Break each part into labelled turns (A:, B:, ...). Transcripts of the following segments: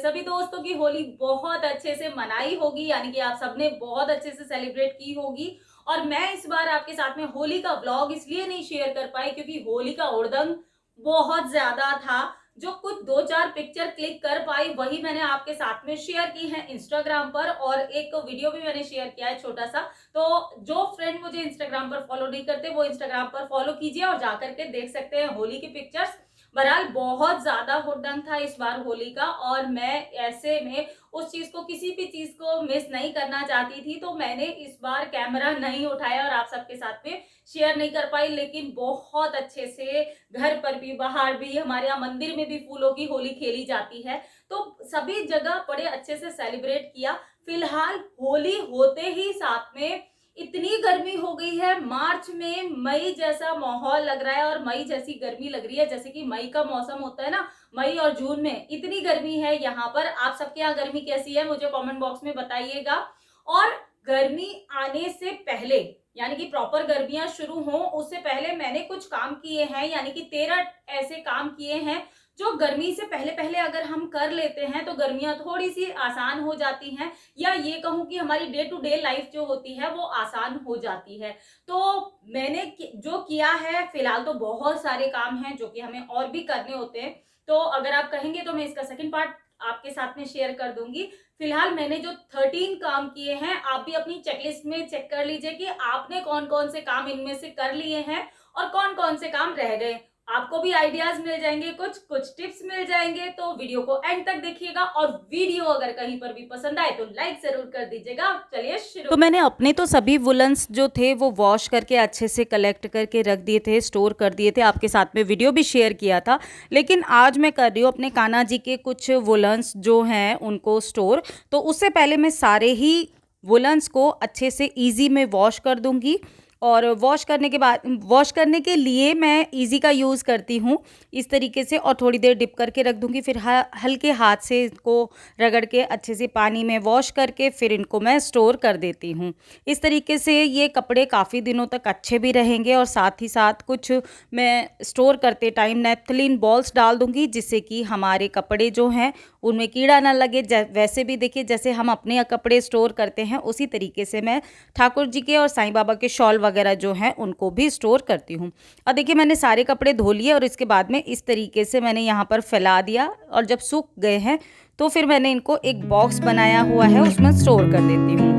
A: सभी दोस्तों की होली बहुत अच्छे से मनाई होगी, यानी कि आप सबने बहुत अच्छे से सेलिब्रेट की होगी। और मैं इस बार आपके साथ में होली का व्लॉग इसलिए नहीं शेयर कर पाई क्योंकि होली का हुड़दंग बहुत ज्यादा था। जो कुछ दो चार पिक्चर क्लिक कर पाई वही मैंने आपके साथ में शेयर की है इंस्टाग्राम पर, और एक वीडियो भी मैंने शेयर किया है छोटा सा। तो जो फ्रेंड मुझे इंस्टाग्राम पर फॉलो नहीं करते वो इंस्टाग्राम पर फॉलो कीजिए और जाकर के देख सकते हैं होली की पिक्चर्स। बहरहाल बहुत ज्यादा हुड़दंग था इस बार होली का, और मैं ऐसे में उस चीज को, किसी भी चीज को मिस नहीं करना चाहती थी, तो मैंने इस बार कैमरा नहीं उठाया और आप सबके साथ में शेयर नहीं कर पाई। लेकिन बहुत अच्छे से घर पर भी, बाहर भी, हमारे यहाँ मंदिर में भी फूलों की होली खेली जाती है, तो सभी जगह बड़े अच्छे से सेलिब्रेट किया। फिलहाल होली होते ही साथ में इतनी गर्मी हो गई है, मार्च में मई जैसा माहौल लग रहा है और मई जैसी गर्मी लग रही है, जैसे कि मई का मौसम होता है ना, मई और जून में इतनी गर्मी है यहाँ पर। आप सबके यहाँ गर्मी कैसी है मुझे कमेंट बॉक्स में बताइएगा। और गर्मी आने से पहले, यानी कि प्रॉपर गर्मियां शुरू हो उससे पहले मैंने कुछ काम किए हैं, यानी कि 13 ऐसे काम किए हैं जो गर्मी से पहले पहले अगर हम कर लेते हैं तो गर्मियां थोड़ी सी आसान हो जाती हैं, या ये कहूं कि हमारी डे टू डे लाइफ जो होती है वो आसान हो जाती है। तो मैंने जो किया है, फिलहाल तो बहुत सारे काम हैं जो कि हमें और भी करने होते हैं, तो अगर आप कहेंगे तो मैं इसका सेकंड पार्ट आपके साथ में शेयर कर दूंगी। फिलहाल मैंने जो 13 काम किए हैं, आप भी अपनी चेकलिस्ट में चेक कर लीजिए कि आपने कौन कौन से काम इनमें से कर लिए हैं और कौन कौन से काम रह गए। आपको भी आइडियाज मिल जाएंगे, कुछ कुछ टिप्स मिल जाएंगे, तो वीडियो को एंड तक देखिएगा। और वीडियो अगर कहीं पर भी पसंद आए तो लाइक जरूर कर दीजिएगा। चलिए शुरू।
B: तो मैंने अपने तो सभी वुलन्स जो थे वो वॉश करके अच्छे से कलेक्ट करके रख दिए थे, स्टोर कर दिए थे, आपके साथ में वीडियो भी शेयर किया था। लेकिन आज मैं कर रही हूँ अपने कान्हा जी के कुछ वुलन्स जो हैं उनको स्टोर। तो उससे पहले मैं सारे ही वुलन्स को अच्छे से ईजी में वॉश कर दूँगी। और वॉश करने के बाद, वॉश करने के लिए मैं ईजी का यूज़ करती हूँ इस तरीके से, और थोड़ी देर डिप करके रख दूँगी। फिर हल्के हाथ से इसको रगड़ के अच्छे से पानी में वॉश करके फिर इनको मैं स्टोर कर देती हूँ। इस तरीके से ये कपड़े काफ़ी दिनों तक अच्छे भी रहेंगे, और साथ ही साथ कुछ मैं स्टोर करते टाइम नेपथलीन बॉल्स डाल दूँगी जिससे कि हमारे कपड़े जो हैं उनमें कीड़ा ना लगे। वैसे भी देखिए, जैसे हम अपने कपड़े स्टोर करते हैं उसी तरीके से मैं ठाकुर जी के और साईं बाबा के शॉल वगैरह जो हैं उनको भी स्टोर करती हूँ। और देखिए मैंने सारे कपड़े धो लिए और इसके बाद में इस तरीके से मैंने यहाँ पर फैला दिया, और जब सूख गए हैं तो फिर मैंने इनको एक बॉक्स बनाया हुआ है उसमें स्टोर कर देती हूँ।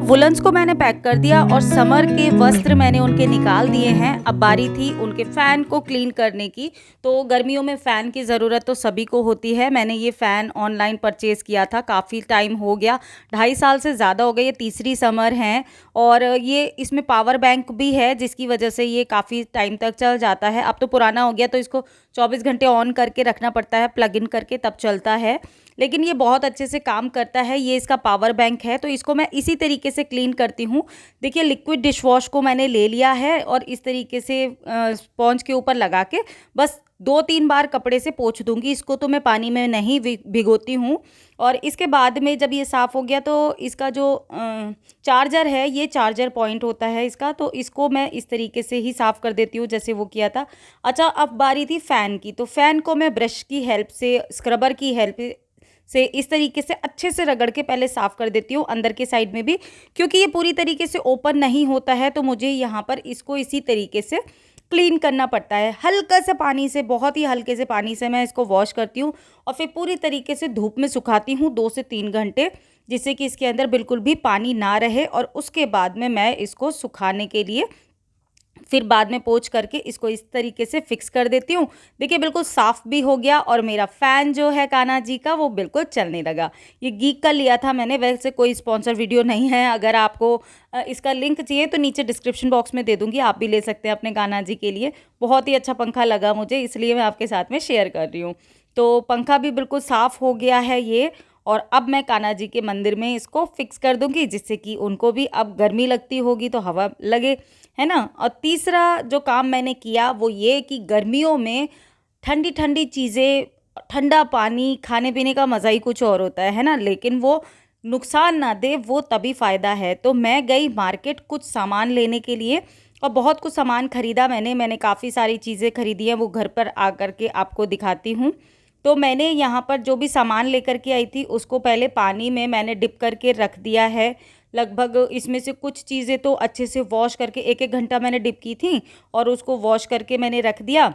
B: वुलन्स को मैंने पैक कर दिया और समर के वस्त्र मैंने उनके निकाल दिए हैं। अब बारी थी उनके फ़ैन को क्लीन करने की। तो गर्मियों में फ़ैन की ज़रूरत तो सभी को होती है। मैंने ये फ़ैन ऑनलाइन परचेज़ किया था, काफ़ी टाइम हो गया, 2.5 साल से ज़्यादा हो गए, ये तीसरी समर है। और ये इसमें पावर बैंक भी है जिसकी वजह से ये काफ़ी टाइम तक चल जाता है। अब तो पुराना हो गया तो इसको 24 घंटे ऑन करके रखना पड़ता है, प्लग इन करके तब चलता है, लेकिन ये बहुत अच्छे से काम करता है। ये इसका पावर बैंक है, तो इसको मैं इसी तरीके से क्लीन करती हूँ। देखिए लिक्विड डिश वॉश को मैंने ले लिया है और इस तरीके से स्पॉन्ज के ऊपर लगा के बस 2-3 बार कपड़े से पोंछ दूंगी। इसको तो मैं पानी में नहीं भिगोती हूँ। और इसके बाद में जब ये साफ़ हो गया तो इसका जो चार्जर है, ये चार्जर पॉइंट होता है इसका, तो इसको मैं इस तरीके से ही साफ़ कर देती हूँ जैसे वो किया था। अच्छा, अब बारी थी फ़ैन की। तो फ़ैन को मैं ब्रश की हेल्प से, स्क्रबर की हेल्प से इस तरीके से अच्छे से रगड़ के पहले साफ़ कर देती हूँ अंदर के साइड में भी, क्योंकि ये पूरी तरीके से ओपन नहीं होता है, तो मुझे यहाँ पर इसको इसी तरीके से क्लीन करना पड़ता है। हल्का सा पानी से, बहुत ही हल्के से पानी से मैं इसको वॉश करती हूँ और फिर पूरी तरीके से धूप में सुखाती हूँ 2 से 3 घंटे, जिससे कि इसके अंदर बिल्कुल भी पानी ना रहे। और उसके बाद में मैं इसको सुखाने के लिए फिर बाद में पोंछ करके इसको इस तरीके से फिक्स कर देती हूँ। देखिए बिल्कुल साफ़ भी हो गया और मेरा फ़ैन जो है कान्हा जी का वो बिल्कुल चलने लगा। ये गीक का लिया था मैंने, वैसे कोई स्पॉन्सर वीडियो नहीं है। अगर आपको इसका लिंक चाहिए तो नीचे डिस्क्रिप्शन बॉक्स में दे दूँगी, आप भी ले सकते हैं अपने कान्हा जी के लिए। बहुत ही अच्छा पंखा लगा मुझे, इसलिए मैं आपके साथ में शेयर कर रही हूँ। तो पंखा भी बिल्कुल साफ़ हो गया है ये, और अब मैं कान्हा जी के मंदिर में इसको फिक्स कर दूंगी जिससे कि उनको भी अब गर्मी लगती होगी तो हवा लगे, है ना। और तीसरा जो काम मैंने किया वो ये कि गर्मियों में ठंडी ठंडी चीज़ें, ठंडा पानी खाने पीने का मज़ा ही कुछ और होता है ना, लेकिन वो नुकसान ना दे वो तभी फ़ायदा है। तो मैं गई मार्केट कुछ सामान लेने के लिए और बहुत कुछ सामान ख़रीदा मैंने काफ़ी सारी चीज़ें ख़रीदी हैं, वो घर पर आ कर के आपको दिखाती हूँ। तो मैंने यहाँ पर जो भी सामान लेकर के आई थी उसको पहले पानी में मैंने डिप करके रख दिया है। लगभग इसमें से कुछ चीज़ें तो अच्छे से वॉश करके 1-1 घंटा मैंने डिप की थी और उसको वॉश करके मैंने रख दिया,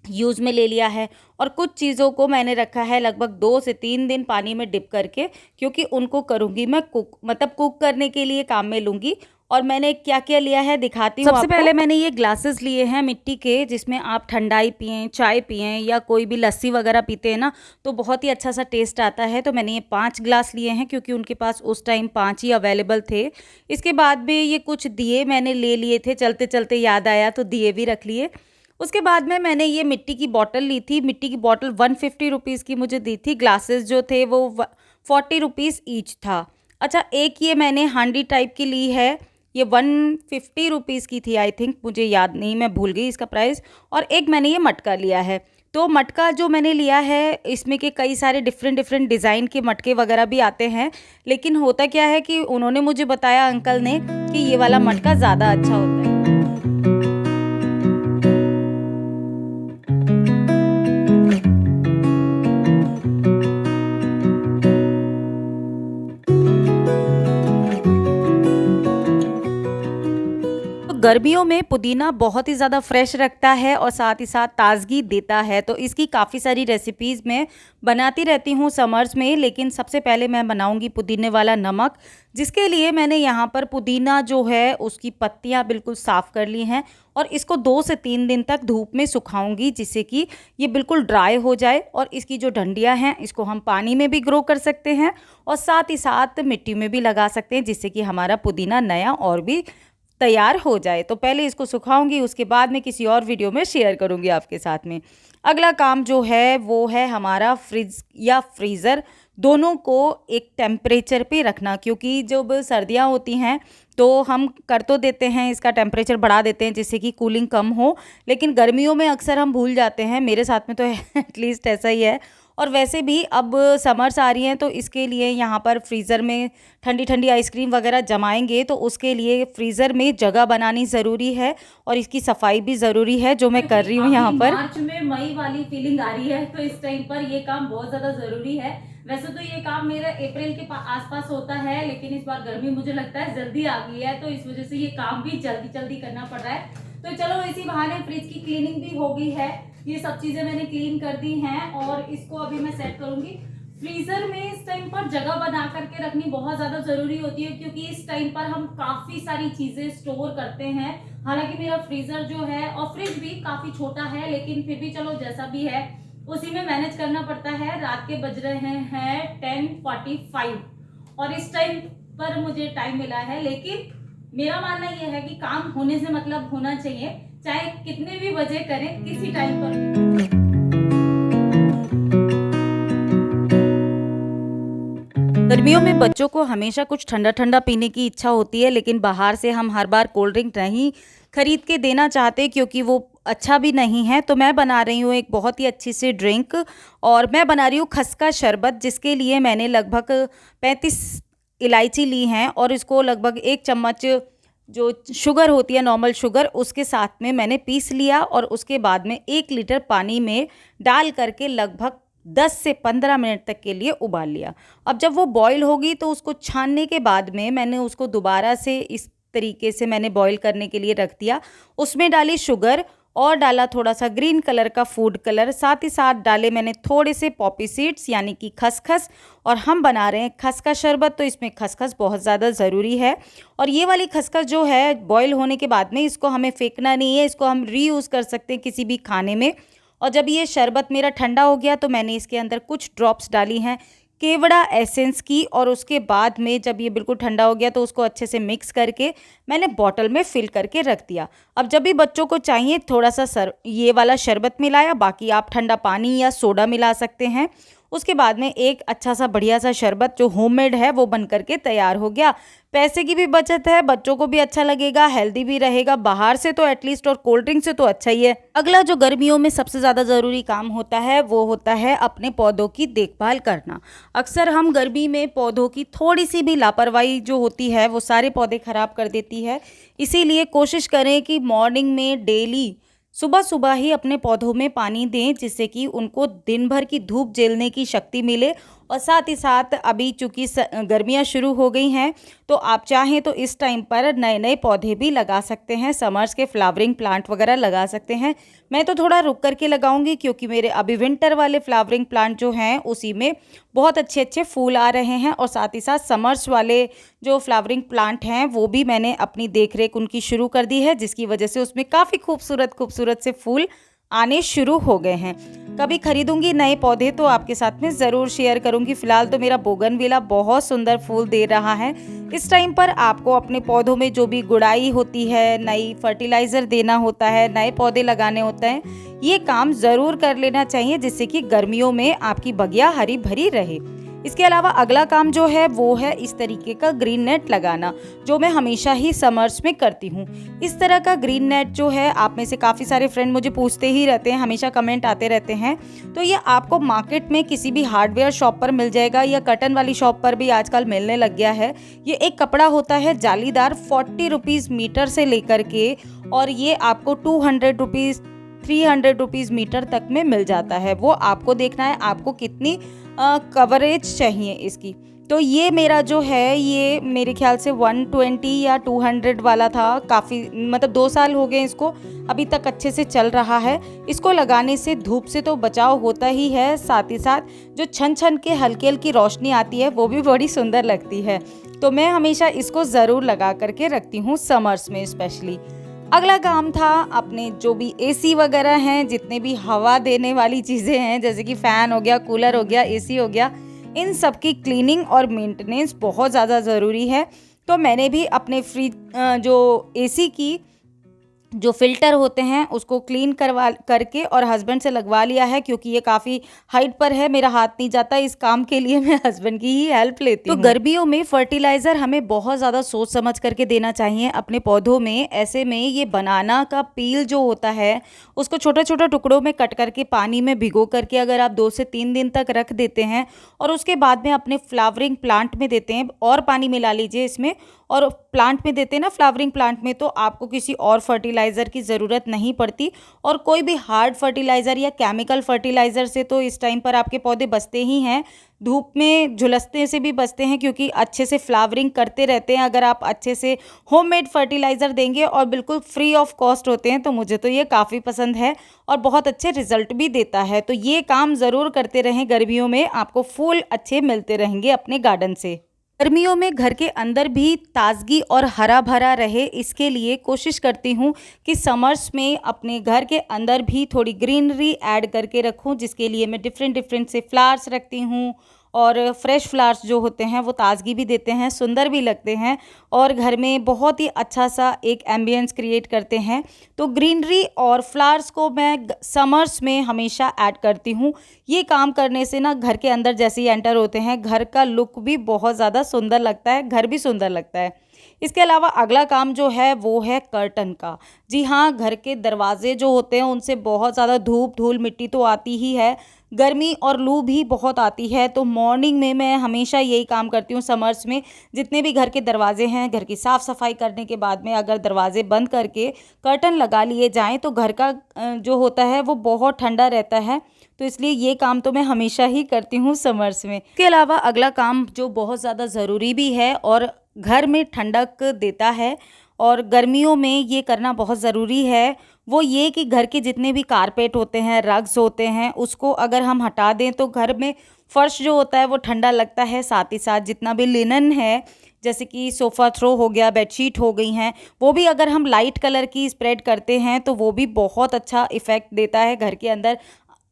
B: यूज़ में ले लिया है। और कुछ चीज़ों को मैंने रखा है लगभग 2 से 3 दिन पानी में डिप करके, क्योंकि उनको करूँगी मैं कुक, मतलब कुक करने के लिए काम में लूँगी। और मैंने क्या क्या लिया है दिखाती हूँ। सबसे पहले मैंने ये ग्लासेस लिए हैं मिट्टी के, जिसमें आप ठंडाई पिएं, चाय पिएं या कोई भी लस्सी वगैरह पीते हैं ना, तो बहुत ही अच्छा सा टेस्ट आता है। तो मैंने ये 5 ग्लास लिए हैं, क्योंकि उनके पास उस टाइम 5 ही अवेलेबल थे। इसके बाद भी ये कुछ दिए मैंने ले लिए थे, चलते चलते याद आया तो दिए भी रख लिए। उसके बाद में मैंने ये मिट्टी की बॉटल ली थी। मिट्टी की बॉटल 150 रुपीज़ की मुझे दी थी। ग्लासेस जो थे वो 40 रुपीज़ ईच था। अच्छा, एक ये मैंने हांडी टाइप की ली है, ये 150 रुपीज़ की थी आई थिंक, मुझे याद नहीं, मैं भूल गई इसका प्राइस। और एक मैंने ये मटका लिया है। तो मटका जो मैंने लिया है, इसमें के कई सारे डिफरेंट डिफरेंट डिज़ाइन के मटके वगैरह भी आते हैं, लेकिन होता क्या है कि उन्होंने मुझे बताया, अंकल ने, कि ये वाला मटका ज़्यादा अच्छा होता है। गर्मियों में पुदीना बहुत ही ज़्यादा फ्रेश रखता है और साथ ही साथ ताज़गी देता है। तो इसकी काफ़ी सारी रेसिपीज़ मैं बनाती रहती हूँ समर्स में, लेकिन सबसे पहले मैं बनाऊँगी पुदीने वाला नमक, जिसके लिए मैंने यहाँ पर पुदीना जो है उसकी पत्तियाँ बिल्कुल साफ़ कर ली हैं और इसको 2 से 3 दिन तक धूप में सुखाऊंगी, जिससे कि ये बिल्कुल ड्राई हो जाए। और इसकी जो डंडियाँ हैं इसको हम पानी में भी ग्रो कर सकते हैं और साथ ही साथ मिट्टी में भी लगा सकते हैं, जिससे कि हमारा पुदीना नया और भी तैयार हो जाए। तो पहले इसको सुखाऊंगी, उसके बाद में किसी और वीडियो में शेयर करूंगी आपके साथ में। अगला काम जो है वो है हमारा फ्रिज या फ्रीज़र, दोनों को एक टेम्परेचर पे रखना, क्योंकि जब सर्दियां होती हैं तो हम कर तो देते हैं, इसका टेम्परेचर बढ़ा देते हैं जिससे कि कूलिंग कम हो, लेकिन गर्मियों में अक्सर हम भूल जाते हैं। मेरे साथ में तो एटलीस्ट ऐसा ही है। और वैसे भी अब समर्स आ रही हैं, तो इसके लिए यहाँ पर फ्रीज़र में ठंडी ठंडी आइसक्रीम वगैरह जमाएंगे, तो उसके लिए फ्रीज़र में जगह बनानी ज़रूरी है और इसकी सफाई भी ज़रूरी है, जो मैं कर रही हूँ यहाँ पर।
A: मार्च में मई वाली फीलिंग आ रही है, तो इस टाइम पर ये काम बहुत ज़्यादा ज़रूरी है। वैसे तो ये काम मेरा अप्रैल के आसपास होता है, लेकिन इस बार गर्मी मुझे लगता है जल्दी आ गई है, तो इस वजह से ये काम भी जल्दी जल्दी करना पड़ रहा है। तो चलो इसी बहाने फ्रिज की क्लीनिंग भी हो गई है। ये सब चीजें मैंने क्लीन कर दी हैं और इसको अभी मैं सेट करूंगी। फ्रीजर में इस टाइम पर जगह बना करके रखनी बहुत ज्यादा जरूरी होती है, क्योंकि इस टाइम पर हम काफी सारी चीजें स्टोर करते हैं। हालांकि मेरा फ्रीजर जो है और फ्रिज भी काफी छोटा है, लेकिन फिर भी चलो जैसा भी है उसी में मैनेज करना पड़ता है। रात के बज रहे हैं 10:45 और इस टाइम पर मुझे टाइम मिला है, लेकिन मेरा मानना यह है कि काम होने से मतलब होना चाहिए, चाहे कितने भी बजे करें, किसी टाइम पर भी।
B: गर्मियों में बच्चों को हमेशा कुछ ठंडा ठंडा पीने की इच्छा होती है, लेकिन बाहर से हम हर बार कोल्ड ड्रिंक नहीं खरीद के देना चाहते, क्योंकि वो अच्छा भी नहीं है। तो मैं बना रही हूँ एक बहुत ही अच्छी सी ड्रिंक, और मैं बना रही हूँ खसका शरबत, जिसके लिए मैंने लगभग 35 इलायची ली हैं और इसको लगभग 1 चम्मच जो शुगर होती है, नॉर्मल शुगर, उसके साथ में मैंने पीस लिया और उसके बाद में 1 लीटर पानी में डाल करके लगभग 10 से 15 मिनट तक के लिए उबाल लिया। अब जब वो बॉईल होगी तो उसको छानने के बाद में मैंने उसको दोबारा से इस तरीके से मैंने बॉईल करने के लिए रख दिया। उसमें डाली शुगर और डाला थोड़ा सा ग्रीन कलर का फूड कलर, साथ ही साथ डाले मैंने थोड़े से पॉपी सीड्स यानी कि खसखस। और हम बना रहे हैं खसका शरबत, तो इसमें खसखस बहुत ज़्यादा ज़रूरी है। और ये वाली खसखस जो है बॉईल होने के बाद में इसको हमें फेंकना नहीं है, इसको हम रीयूज़ कर सकते हैं किसी भी खाने में। और जब ये शरबत मेरा ठंडा हो गया तो मैंने इसके अंदर कुछ ड्रॉप्स डाली हैं केवड़ा एसेंस की, और उसके बाद में जब ये बिल्कुल ठंडा हो गया तो उसको अच्छे से मिक्स करके मैंने बॉटल में फिल करके रख दिया। अब जब भी बच्चों को चाहिए थोड़ा सा ये वाला शरबत मिलाया, बाकी आप ठंडा पानी या सोडा मिला सकते हैं। उसके बाद में एक अच्छा सा बढ़िया सा शरबत जो होममेड है वो बन करके तैयार हो गया। पैसे की भी बचत है, बच्चों को भी अच्छा लगेगा, हेल्दी भी रहेगा, बाहर से तो एटलीस्ट और कोल्ड ड्रिंक से तो अच्छा ही है। अगला जो गर्मियों में सबसे ज़्यादा ज़रूरी काम होता है वो होता है अपने पौधों की देखभाल करना। अक्सर हम गर्मी में पौधों की थोड़ी सी भी लापरवाही जो होती है वो सारे पौधे ख़राब कर देती है। इसीलिए कोशिश करें कि मॉर्निंग में डेली सुबह सुबह ही अपने पौधों में पानी दें, जिससे कि उनको दिन भर की धूप झेलने की शक्ति मिले। और साथ ही साथ अभी चूँकि गर्मियाँ शुरू हो गई हैं, तो आप चाहें तो इस टाइम पर नए नए पौधे भी लगा सकते हैं, समर्स के फ्लावरिंग प्लांट वगैरह लगा सकते हैं। मैं तो थोड़ा रुक करके लगाऊंगी, क्योंकि मेरे अभी विंटर वाले फ्लावरिंग प्लांट जो हैं उसी में बहुत अच्छे अच्छे फूल आ रहे हैं। और साथ ही साथ समर्स वाले जो फ्लावरिंग प्लांट हैं वो भी मैंने अपनी देख रेख उनकी शुरू कर दी है, जिसकी वजह से उसमें काफ़ी खूबसूरत खूबसूरत से फूल आने शुरू हो गए हैं। कभी खरीदूंगी नए पौधे तो आपके साथ में ज़रूर शेयर करूंगी। फिलहाल तो मेरा बोगनविला बहुत सुंदर फूल दे रहा है। इस टाइम पर आपको अपने पौधों में जो भी गुड़ाई होती है, नई फर्टिलाइज़र देना होता है, नए पौधे लगाने होते हैं, ये काम ज़रूर कर लेना चाहिए, जिससे कि गर्मियों में आपकी बगिया हरी भरी रहे। इसके अलावा अगला काम जो है वो है इस तरीके का ग्रीन नेट लगाना, जो मैं हमेशा ही समर्स में करती हूँ। इस तरह का ग्रीन नेट जो है, आप में से काफ़ी सारे फ्रेंड मुझे पूछते ही रहते हैं, हमेशा कमेंट आते रहते हैं। तो ये आपको मार्केट में किसी भी हार्डवेयर शॉप पर मिल जाएगा, या कॉटन वाली शॉप पर भी आजकल मिलने लग गया है। ये एक कपड़ा होता है जालीदार, 40 रुपीज़ मीटर से लेकर के, और ये आपको 200 रुपीज़ 300 रुपीज़ मीटर तक में मिल जाता है। वो आपको देखना है आपको कितनी कवरेज चाहिए इसकी। तो ये मेरा जो है, ये मेरे ख्याल से 120 या 200 वाला था। काफ़ी मतलब 2 साल हो गए इसको, अभी तक अच्छे से चल रहा है। इसको लगाने से धूप से तो बचाव होता ही है, साथ ही साथ जो छन छन के हल्की हल्की रोशनी आती है वो भी बड़ी सुंदर लगती है। तो मैं हमेशा इसको ज़रूर लगा करके रखती हूँ, समर्स में स्पेशली। अगला काम था अपने जो भी एसी वगैरह हैं, जितने भी हवा देने वाली चीज़ें हैं, जैसे कि फ़ैन हो गया, कूलर हो गया, एसी हो गया, इन सब की क्लीनिंग और मेंटेनेंस बहुत ज़्यादा ज़रूरी है। तो मैंने भी अपने फ्रिज जो एसी की जो फ़िल्टर होते हैं उसको क्लीन करके और हस्बैंड से लगवा लिया है, क्योंकि ये काफ़ी हाइट पर है, मेरा हाथ नहीं जाता इस काम के लिए, मैं हस्बैंड की ही हेल्प लेती हूँ। तो गर्मियों में फर्टिलाइज़र हमें बहुत ज़्यादा सोच समझ करके देना चाहिए अपने पौधों में। ऐसे में ये बनाना का पील जो होता है उसको छोटे छोटे टुकड़ों में कट करके पानी में भिगो करके अगर आप 2 से 3 दिन तक रख देते हैं और उसके बाद में अपने फ्लावरिंग प्लांट में देते हैं, और पानी मिला लीजिए इसमें और प्लांट में देते हैं ना, फ्लावरिंग प्लांट में, तो आपको किसी और फर्टिलाइज़र की ज़रूरत नहीं पड़ती। और कोई भी हार्ड फर्टिलाइज़र या केमिकल फर्टिलाइज़र से तो इस टाइम पर आपके पौधे बचते ही हैं, धूप में झुलसने से भी बचते हैं, क्योंकि अच्छे से फ्लावरिंग करते रहते हैं। अगर आप अच्छे से होममेड फर्टिलाइज़र देंगे और बिल्कुल फ्री ऑफ कॉस्ट होते हैं, तो मुझे तो ये काफ़ी पसंद है और बहुत अच्छे रिजल्ट भी देता है। तो ये काम ज़रूर करते रहें, गर्मियों में आपको फूल अच्छे मिलते रहेंगे अपने गार्डन से। गर्मियों में घर के अंदर भी ताजगी और हरा भरा रहे, इसके लिए कोशिश करती हूँ कि समर्स में अपने घर के अंदर भी थोड़ी ग्रीनरी ऐड करके रखूँ, जिसके लिए मैं डिफरेंट डिफरेंट से फ्लावर्स रखती हूँ। और फ्रेश फ्लावर्स जो होते हैं वो ताजगी भी देते हैं, सुंदर भी लगते हैं और घर में बहुत ही अच्छा सा एक एम्बियंस क्रिएट करते हैं। तो ग्रीनरी और फ्लावर्स को मैं समर्स में हमेशा ऐड करती हूँ। ये काम करने से ना घर के अंदर जैसे ही एंटर होते हैं, घर का लुक भी बहुत ज़्यादा सुंदर लगता है, घर भी सुंदर लगता है। इसके अलावा अगला काम जो है वो है कर्टन का। जी हाँ, घर के दरवाजे जो होते हैं उनसे बहुत ज़्यादा धूप धूल मिट्टी तो आती ही है, गर्मी और लू भी बहुत आती है। तो मॉर्निंग में मैं हमेशा यही काम करती हूँ, समर्स में जितने भी घर के दरवाजे हैं, घर की साफ़ सफाई करने के बाद में अगर दरवाजे बंद करके कर्टन लगा लिए जाएँ तो घर का जो होता है वो बहुत ठंडा रहता है। तो इसलिए ये काम तो मैं हमेशा ही करती हूँ समर्स में। इसके अलावा अगला काम जो बहुत ज़्यादा ज़रूरी भी है और घर में ठंडक देता है और गर्मियों में ये करना बहुत ज़रूरी है, वो ये कि घर के जितने भी कारपेट होते हैं, रग्स होते हैं, उसको अगर हम हटा दें तो घर में फर्श जो होता है वो ठंडा लगता है। साथ ही साथ जितना भी लिनन है, जैसे कि सोफ़ा थ्रो हो गया, बेडशीट हो गई हैं, वो भी अगर हम लाइट कलर की स्प्रेड करते हैं तो वो भी बहुत अच्छा इफ़ेक्ट देता है। घर के अंदर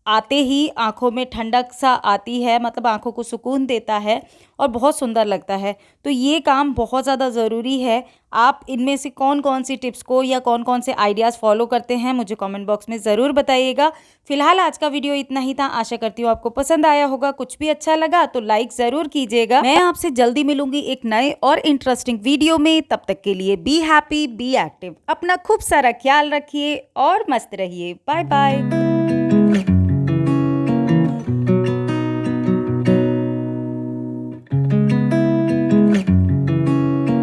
B: आते ही आँखों में ठंडक सा आती है, मतलब आँखों को सुकून देता है और बहुत सुंदर लगता है। तो ये काम बहुत ज़्यादा ज़रूरी है। आप इनमें से कौन कौन सी टिप्स को या कौन कौन से आइडियाज़ फॉलो करते हैं मुझे कमेंट बॉक्स में ज़रूर बताइएगा। फिलहाल आज का वीडियो इतना ही था, आशा करती हूँ आपको पसंद आया होगा। कुछ भी अच्छा लगा तो लाइक ज़रूर कीजिएगा। मैं आपसे जल्दी मिलूंगी एक नए और इंटरेस्टिंग वीडियो में। तब तक के लिए बी हैप्पी, बी एक्टिव, अपना खूब सारा ख्याल रखिए और मस्त रहिए। Bye bye.